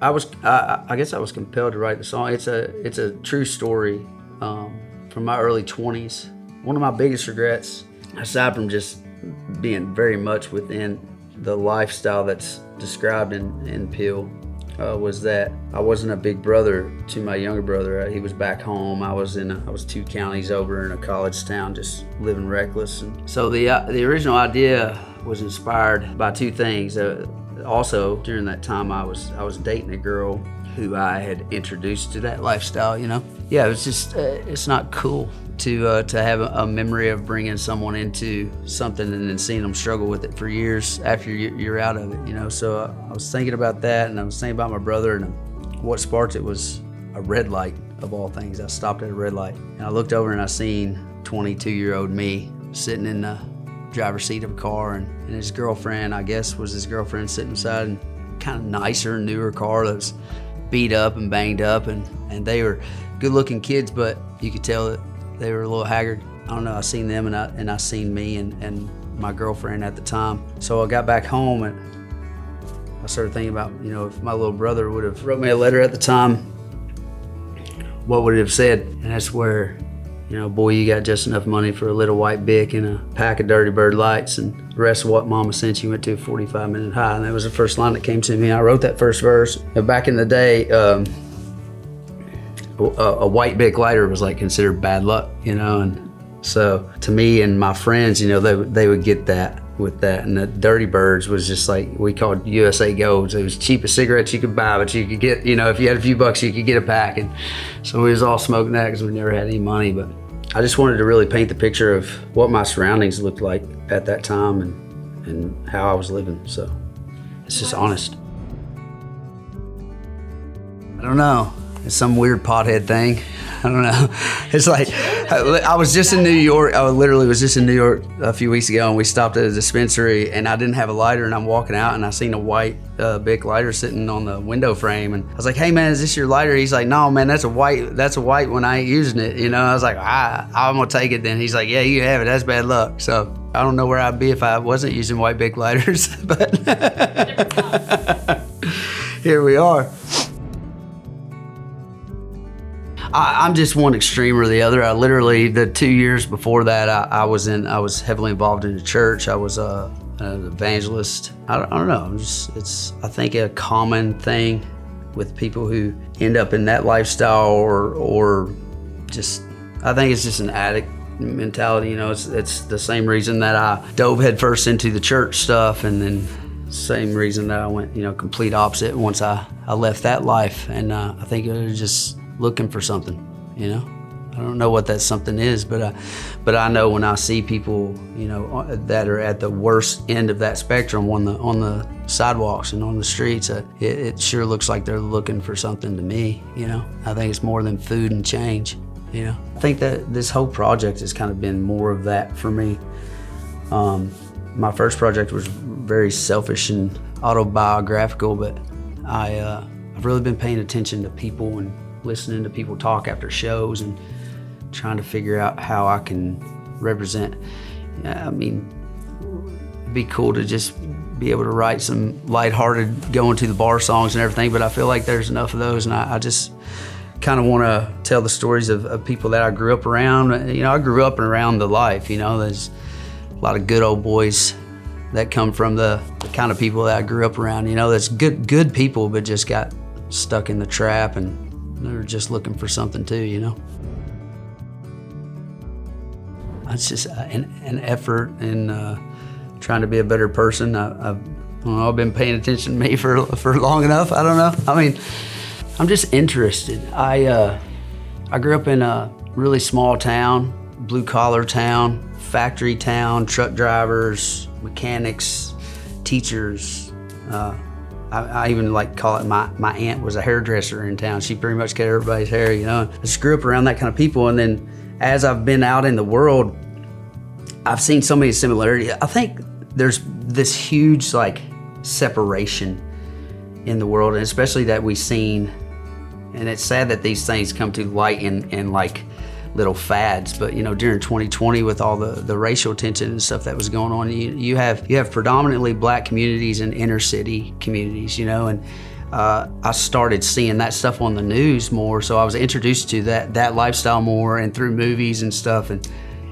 I guess I was compelled to write the song. It's a true story from my early 20s. One of my biggest regrets, aside from just being very much within the lifestyle that's described in Peel, was that I wasn't a big brother to my younger brother. He was back home. I was 2 counties over in a college town, just living reckless. And so the original idea was inspired by 2 things. Also, during that time, I was dating a girl who I had introduced to that lifestyle. Yeah, it was just it's not cool to have a memory of bringing someone into something and then seeing them struggle with it for years after you're out of it. So I was thinking about that, and I was thinking about my brother, and what sparked it was a red light of all things. I stopped at a red light, and I looked over and I seen 22-year-old me sitting in the driver's seat of a car, and his girlfriend, I guess was his girlfriend, sitting inside, and kind of nicer, newer car that was beat up and banged up, and they were good-looking kids, but you could tell that they were a little haggard. I don't know, I seen them and I seen me and my girlfriend at the time. So I got back home and I started thinking about, if my little brother would have wrote me a letter at the time, what would it have said? And that's where, boy, you got just enough money for a little white Bic and a pack of Dirty Bird lights, and the rest of what mama sent you went to a 45-minute high. And that was the first line that came to me. I wrote that first verse. Back in the day, a white Bic lighter was like considered bad luck, and so to me and my friends, they would get that with that. And the Dirty Birds was just like, we called USA Golds. It was the cheapest cigarettes you could buy, but you could get, if you had a few bucks, you could get a pack. And so we was all smoking that because we never had any money. But I just wanted to really paint the picture of what my surroundings looked like at that time and how I was living. So it's just honest. I don't know. It's some weird pothead thing. I don't know. It's like, I was just in New York. I literally was just in New York a few weeks ago, and we stopped at a dispensary, and I didn't have a lighter, and I'm walking out, and I seen a white Bic lighter sitting on the window frame, and I was like, "Hey man, is this your lighter?" He's like, "No man, that's a white one. I ain't using it." I was like, I'm gonna take it then. He's like, "Yeah, you have it. That's bad luck." So I don't know where I'd be if I wasn't using white Bic lighters, but here we are. I'm just one extreme or the other. I literally, the 2 years before that, I was heavily involved in the church. I was an evangelist. I don't know. I think a common thing with people who end up in that lifestyle or just, I think it's just an addict mentality. It's the same reason that I dove headfirst into the church stuff, and then same reason that I went, complete opposite once I left that life. And I think it was just looking for something, I don't know what that something is, but I know when I see people, that are at the worst end of that spectrum on the sidewalks and on the streets, it sure looks like they're looking for something to me, I think it's more than food and change, I think that this whole project has kind of been more of that for me. My first project was very selfish and autobiographical, but I've really been paying attention to people and listening to people talk after shows and trying to figure out how I can represent. It'd be cool to just be able to write some lighthearted, going to the bar songs and everything, but I feel like there's enough of those, and I just kind of want to tell the stories of people that I grew up around. I grew up and around the life, there's a lot of good old boys that come from the kind of people that I grew up around, that's good people, but just got stuck in the trap, and they're just looking for something too, It's just an effort in trying to be a better person. I've been paying attention to me for long enough. I don't know. I'm just interested. I grew up in a really small town, blue collar town, factory town, truck drivers, mechanics, teachers. I even call it, my aunt was a hairdresser in town. She pretty much cut everybody's hair, I just grew up around that kind of people. And then as I've been out in the world, I've seen so many similarities. I think there's this huge separation in the world, and especially that we've seen, and it's sad that these things come to light in little fads, but during 2020 with all the racial tension and stuff that was going on, you have predominantly black communities and inner city communities, and I started seeing that stuff on the news more, so I was introduced to that lifestyle more, and through movies and stuff, and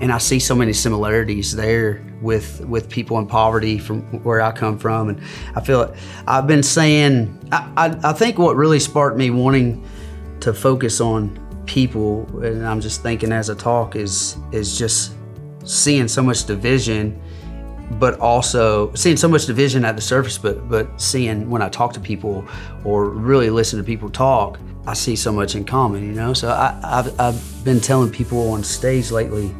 I see so many similarities there with people in poverty from where I come from. And I feel like I've been saying, I think what really sparked me wanting to focus on people, and I'm just thinking as I talk, is just seeing so much division, but also seeing so much division at the surface, but seeing when I talk to people or really listen to people talk, I see so much in common, you know? So I've been telling people on stage lately,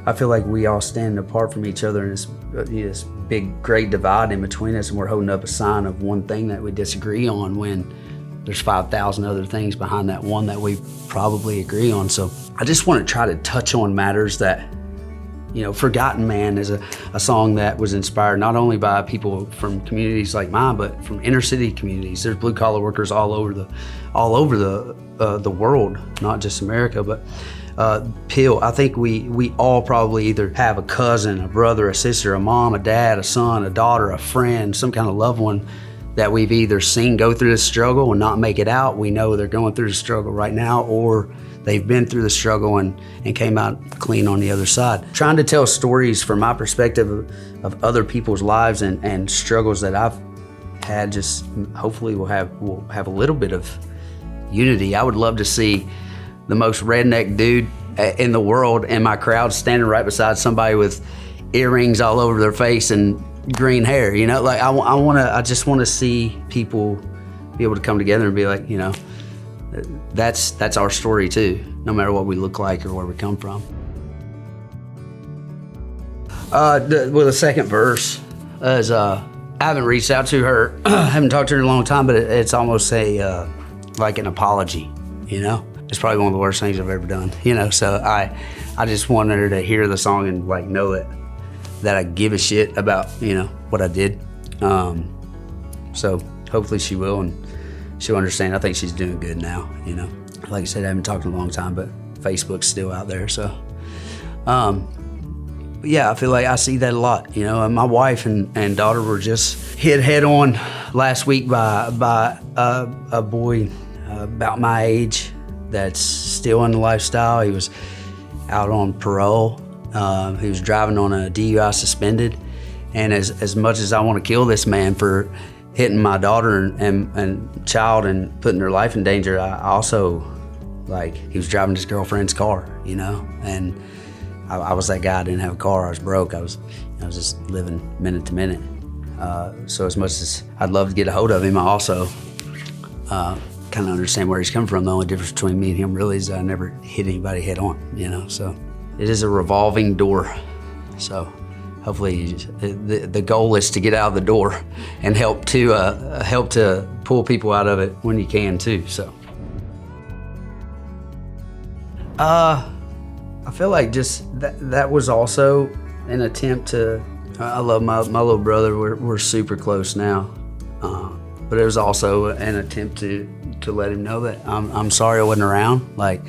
I feel like we all stand apart from each other, and this big, great divide in between us, and we're holding up a sign of one thing that we disagree on when there's 5,000 other things behind that one that we probably agree on. So I just want to try to touch on matters that, you know, Forgotten Man is a song that was inspired not only by people from communities like mine, but from inner city communities. There's blue collar workers all over the world, not just America. But Pill, I think we all probably either have a cousin, a brother, a sister, a mom, a dad, a son, a daughter, a friend, some kind of loved one that we've either seen go through the struggle and not make it out. We know they're going through the struggle right now, or they've been through the struggle and came out clean on the other side. Trying to tell stories from my perspective of other people's lives and struggles that I've had, just hopefully we'll have a little bit of unity. I would love to see the most redneck dude in the world in my crowd standing right beside somebody with earrings all over their face and green hair, you know? Like I just want to see people be able to come together and be like, you know, that's our story too, no matter what we look like or where we come from. The second verse is, I haven't reached out to her, I haven't talked to her in a long time, but it's almost like an apology, you know? It's probably one of the worst things I've ever done, you know? So I just wanted her to hear the song and like know that I give a shit about, you know, what I did. So hopefully she will, and she'll understand. I think she's doing good now, you know. Like I said, I haven't talked in a long time, but Facebook's still out there, so. But yeah, I feel like I see that a lot, you know. And my wife and daughter were just hit head on last week by a boy about my age that's still in the lifestyle. He was out on parole. He was driving on a DUI suspended. And as much as I want to kill this man for hitting my daughter and child and putting their life in danger, I also, like, he was driving his girlfriend's car, you know? And I was that guy. I didn't have a car. I was broke. I was just living minute to minute. So as much as I'd love to get a hold of him, I also kind of understand where he's coming from. The only difference between me and him really is that I never hit anybody head on, you know? So it is a revolving door. So hopefully the goal is to get out of the door and help to pull people out of it when you can too, so. I feel like just that was also an attempt to, I love my little brother, we're super close now. But it was also an attempt to let him know that I'm sorry I wasn't around. Like,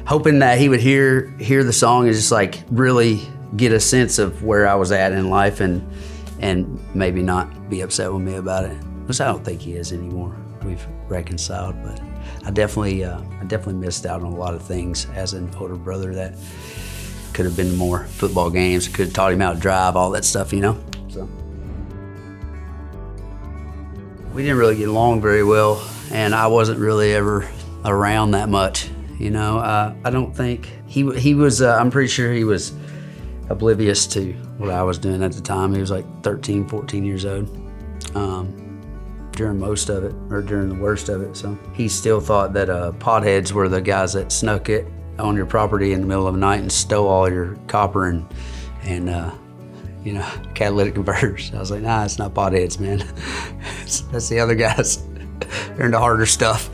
hoping that he would hear the song and just like really get a sense of where I was at in life and maybe not be upset with me about it. Which I don't think he is anymore. We've reconciled, but I definitely missed out on a lot of things as an older brother that could have been to more football games, could have taught him how to drive, all that stuff, you know? So. We didn't really get along very well, and I wasn't really ever around that much, you know? I don't think, he was, I'm pretty sure he was oblivious to what I was doing at the time. He was like 13, 14 years old during most of it, or during the worst of it. So he still thought that potheads were the guys that snuck it on your property in the middle of the night and stole all your copper and you know, catalytic converters. I was like, nah, it's not potheads, man. That's the other guys. They're into harder stuff.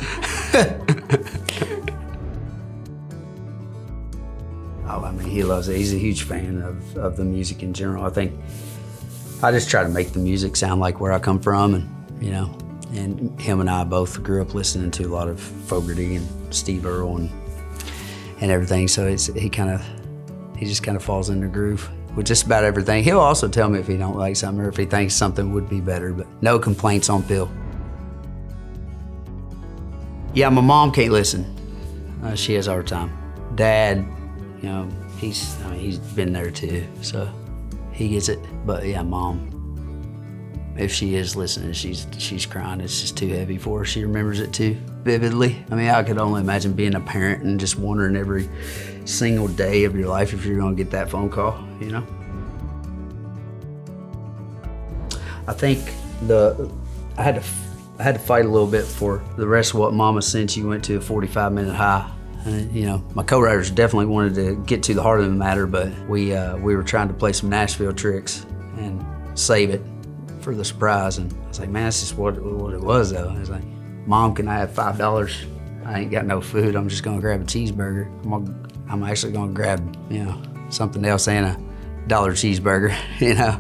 Oh, I mean, he loves it. He's a huge fan of the music in general. I think I just try to make the music sound like where I come from, and you know, and him and I both grew up listening to a lot of Fogerty and Steve Earle and everything. So he just kind of falls in the groove with just about everything. He'll also tell me if he don't like something or if he thinks something would be better, but no complaints on Bill. Yeah, my mom can't listen. She has a hard time. Dad, you know, he's been there too, so he gets it. But yeah, Mom, if she is listening, she's crying. It's just too heavy for her. She remembers it too vividly. I mean, I could only imagine being a parent and just wondering every single day of your life if you're gonna get that phone call, you know? I think I had to fight a little bit for the rest of what Mama sent. You went to a 45-minute high. And, you know, my co-writers definitely wanted to get to the heart of the matter, but we were trying to play some Nashville tricks and save it for the surprise. And I was like, man, that's just what it was, though. I was like, Mom, can I have $5? I ain't got no food. I'm just gonna grab a cheeseburger. I'm actually gonna grab, you know, something else and a $1 cheeseburger, you know.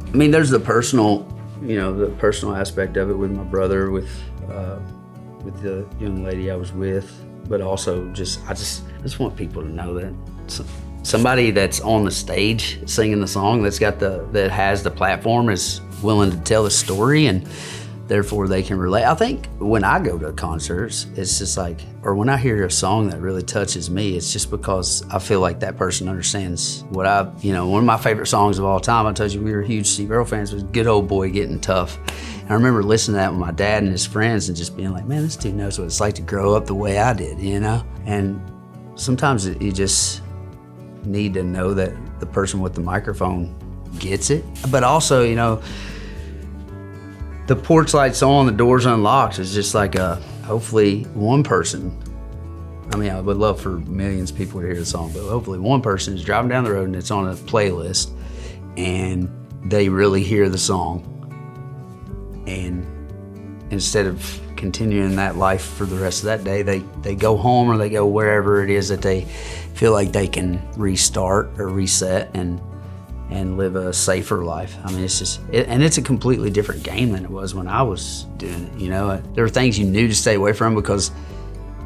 I mean, there's the personal, you know, the personal aspect of it with my brother, with the young lady I was with, but also I just want people to know that somebody that's on the stage singing the song that has the platform is willing to tell the story, and therefore they can relate. I think when I go to concerts, it's just like, or when I hear a song that really touches me, it's just because I feel like that person understands what you know, one of my favorite songs of all time, I told you we were huge Steve Earle fans, was Good Old Boy Getting Tough. And I remember listening to that with my dad and his friends and just being like, man, this dude knows what it's like to grow up the way I did, you know? And sometimes you just need to know that the person with the microphone gets it. But also, you know, the porch light's on, the door's unlocked. It's just like hopefully one person, I mean, I would love for millions of people to hear the song, but hopefully one person is driving down the road and it's on a playlist and they really hear the song. And instead of continuing that life for the rest of that day, they go home or they go wherever it is that they feel like they can restart or reset and live a safer life. I mean, it's just, and it's a completely different game than it was when I was doing it, you know? There were things you knew to stay away from because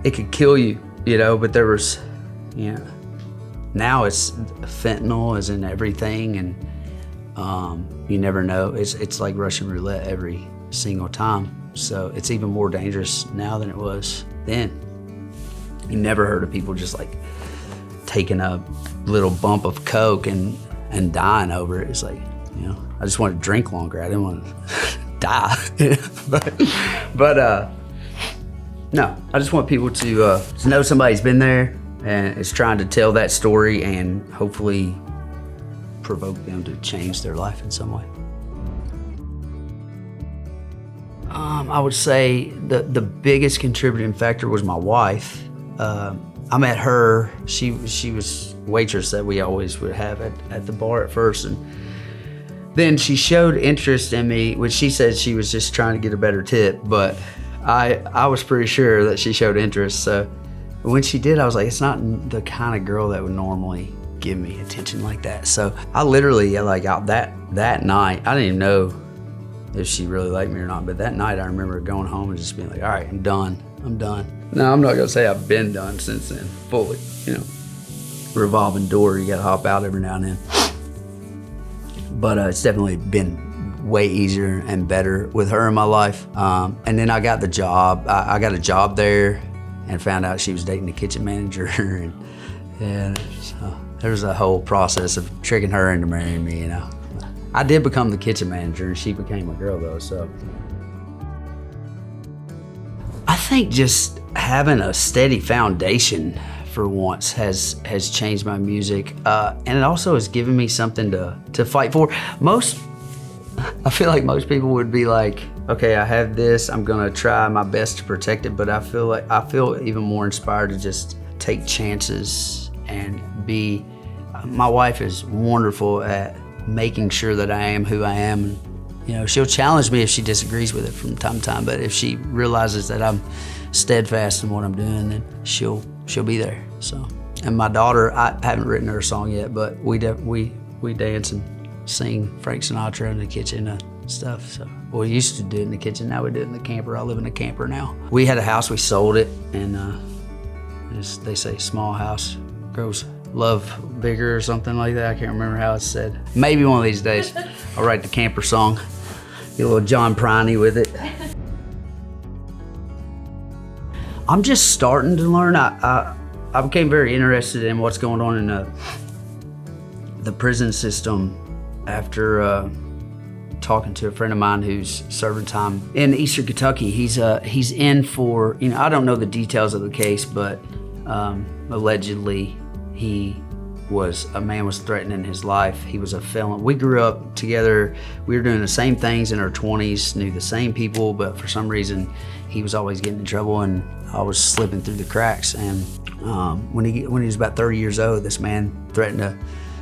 it could kill you, you know, but there was, you know, now it's fentanyl is in everything, and you never know. It's like Russian roulette every single time. So it's even more dangerous now than it was then. You never heard of people just like taking a little bump of Coke and dying over it. It's like, you know, I just wanted to drink longer. I didn't want to die. but no, I just want people to know somebody's been there and is trying to tell that story and hopefully provoke them to change their life in some way. I would say the biggest contributing factor was my wife. I met her, she was waitress that we always would have at the bar at first, and then she showed interest in me, which she said she was just trying to get a better tip, but I was pretty sure that she showed interest. So when she did, I was like, it's not the kind of girl that would normally give me attention like that. So I literally, like, out that night, I didn't even know if she really liked me or not, but that night I remember going home and just being like, all right, I'm done. Now, I'm not gonna say I've been done since then, fully, you know. Revolving door, you gotta hop out every now and then. But it's definitely been way easier and better with her in my life. And then I got the job. I got a job there and found out she was dating the kitchen manager. and so there was a whole process of tricking her into marrying me, you know. I did become the kitchen manager and she became my girl though, so. I think just having a steady foundation for once has changed my music, and it also has given me something to fight for. I feel like most people would be like, okay, I have this, I'm gonna try my best to protect it, but I feel even more inspired to just take chances and be. My wife is wonderful at making sure that I am who I am. You know, she'll challenge me if she disagrees with it from time to time, but if she realizes that I'm steadfast in what I'm doing, then she'll be there. So, and my daughter, I haven't written her a song yet, but we dance and sing Frank Sinatra in the kitchen and stuff. So we used to do it in the kitchen, now we do it in the camper. I live in a camper now. We had a house, we sold it, and they say small house grows love bigger or something like that. I can't remember how it's said. Maybe one of these days I'll write the camper song, get a little John Prine with it. I'm just starting to learn. I became very interested in what's going on in the prison system after talking to a friend of mine who's serving time in Eastern Kentucky. He's in for, I don't know the details of the case, but allegedly a man was threatening his life. He was a felon. We grew up together. We were doing the same things in our 20s, knew the same people, but for some reason he was always getting in trouble and I was slipping through the cracks. And when he was about 30 years old, this man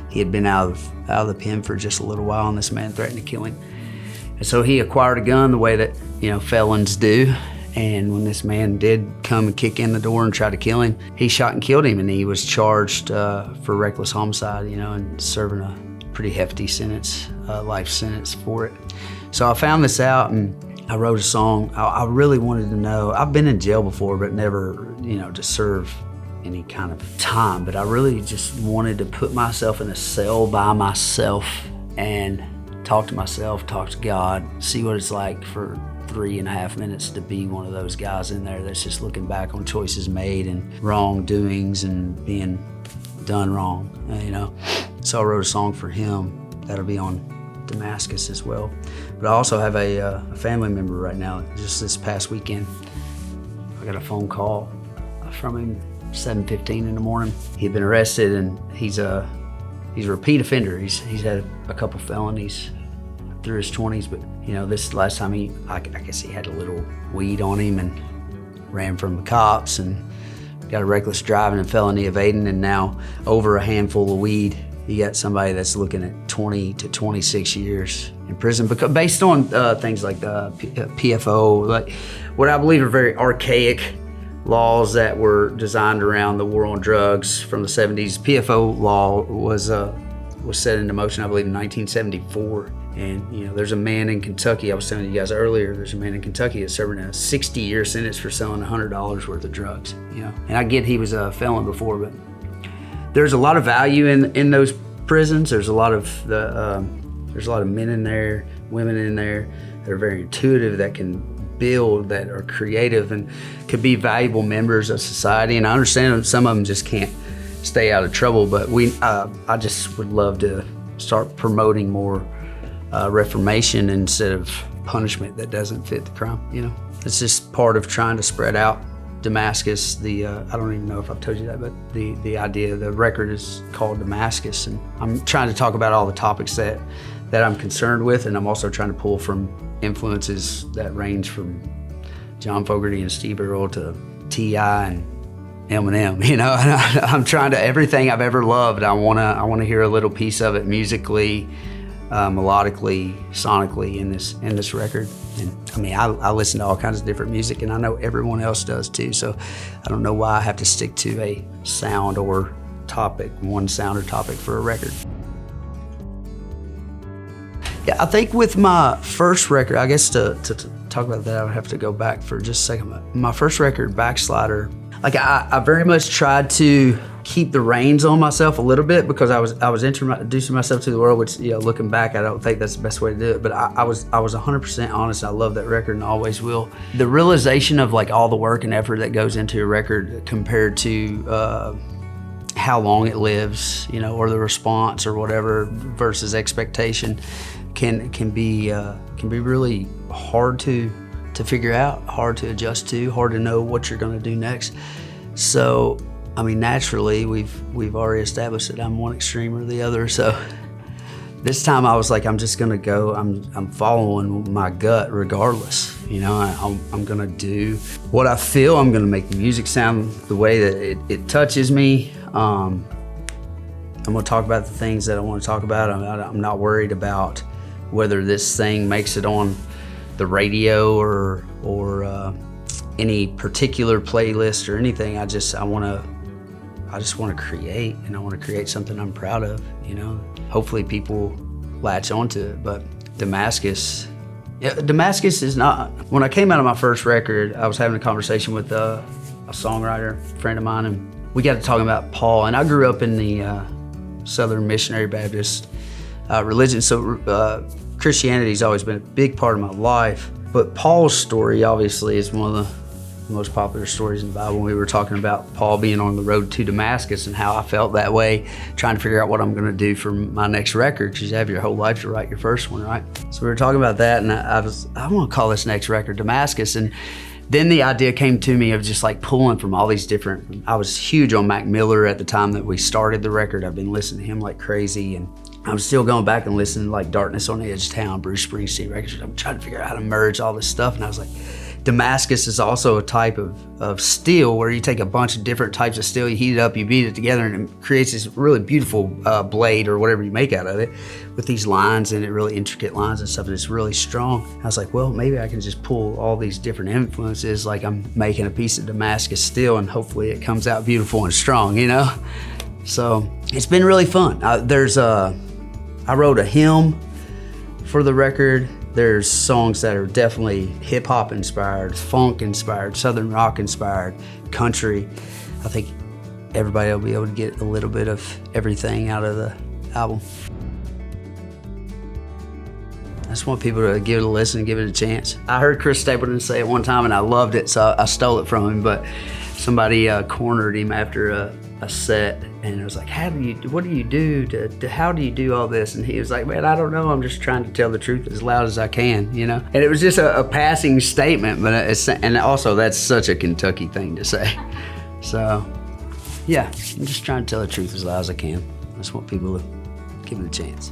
he had been out of the pen for just a little while, and this man threatened to kill him. And so he acquired a gun the way that felons do. And when this man did come and kick in the door and try to kill him, he shot and killed him, and he was charged for reckless homicide, and serving a pretty hefty sentence, life sentence for it. So I found this out and I wrote a song. I really wanted to know. I've been in jail before, but never, to serve any kind of time. But I really just wanted to put myself in a cell by myself and talk to myself, talk to God, see what it's like for 3.5 minutes to be one of those guys in there that's just looking back on choices made and wrongdoings and being done wrong, So I wrote a song for him that'll be on Damascus as well. But I also have a family member right now. Just this past weekend, I got a phone call from him, 7:15 in the morning. He'd been arrested, and he's a repeat offender. He's had a couple felonies through his 20s, but this last time I guess he had a little weed on him and ran from the cops and got a reckless driving and felony evading, and now over a handful of weed, you got somebody that's looking at 20 to 26 years in prison because based on things like the PFO, like what I believe are very archaic laws that were designed around the war on drugs from the 70s. PFO law was set into motion, I believe, in 1974. And there's a man in Kentucky, I was telling you guys earlier, there's a man in Kentucky that's serving a 60-year sentence for selling $100 worth of drugs. And I get he was a felon before, but there's a lot of value in those prisons. There's a lot of men in there, women in there that are very intuitive, that can build, that are creative and could be valuable members of society. And I understand some of them just can't stay out of trouble, but I just would love to start promoting more reformation instead of punishment that doesn't fit the crime. It's just part of trying to spread out Damascus. I don't even know if I've told you that, but the idea, the record is called Damascus, and I'm trying to talk about all the topics that I'm concerned with, and I'm also trying to pull from influences that range from John Fogerty and Steve Earle to T.I. and Eminem. And I'm trying to, everything I've ever loved, I want to hear a little piece of it musically, melodically, sonically in this record. And I listen to all kinds of different music, and I know everyone else does too, so I don't know why I have to stick to a sound or topic, one sound or topic for a record. Yeah, I think with my first record, I guess to talk about that, I would have to go back for just a second. My first record, Backslider, I very much tried to keep the reins on myself a little bit because I was introducing myself to the world, which looking back, I don't think that's the best way to do it. But I was 100% honest. I love that record and always will. The realization of all the work and effort that goes into a record compared to how long it lives, or the response or whatever versus expectation can be really hard to figure out, hard to adjust to, hard to know what you're going to do next. So, naturally, we've already established that I'm one extreme or the other. So this time I was like, I'm just gonna go. I'm following my gut regardless. I'm gonna do what I feel. I'm gonna make the music sound the way that it touches me. I'm gonna talk about the things that I want to talk about. I'm not worried about whether this thing makes it on the radio or any particular playlist or anything. I just want to create, and I want to create something I'm proud of. Hopefully people latch onto it. But Damascus is not. When I came out of my first record, I was having a conversation with a songwriter friend of mine, and we got to talking about Paul. And I grew up in the Southern Missionary Baptist religion, so Christianity's always been a big part of my life. But Paul's story obviously is one the most popular stories in the Bible. We were talking about Paul being on the road to Damascus and how I felt that way, trying to figure out what I'm going to do for my next record, because you have your whole life to write your first one, right? So we were talking about that, and I want to call this next record Damascus. And then the idea came to me of just like pulling from all these different, I was huge on Mac Miller at the time that we started the record. I've been listening to him like crazy, and I'm still going back and listening to like Darkness on the Edge of Town, Bruce Springsteen records. I'm trying to figure out how to merge all this stuff. And I was like, Damascus is also a type of steel where you take a bunch of different types of steel, you heat it up, you beat it together, and it creates this really beautiful blade or whatever you make out of it with these lines in it, really intricate lines and stuff, and it's really strong. I was like, well, maybe I can just pull all these different influences, like I'm making a piece of Damascus steel, and hopefully it comes out beautiful and strong, you know? So it's been really fun. I wrote a hymn for the record. There's songs that are definitely hip hop inspired, funk inspired, southern rock inspired, country. I think everybody will be able to get a little bit of everything out of the album. I just want people to give it a listen, give it a chance. I heard Chris Stapleton say it one time and I loved it, so I stole it from him, but somebody cornered him after a set, and it was like, what do you do how do you do all this? And he was like, man, I don't know, I'm just trying to tell the truth as loud as I can, you know? And it was just a passing statement, but and also that's such a Kentucky thing to say. So yeah, I'm just trying to tell the truth as loud as I can. I just want people to give it a chance.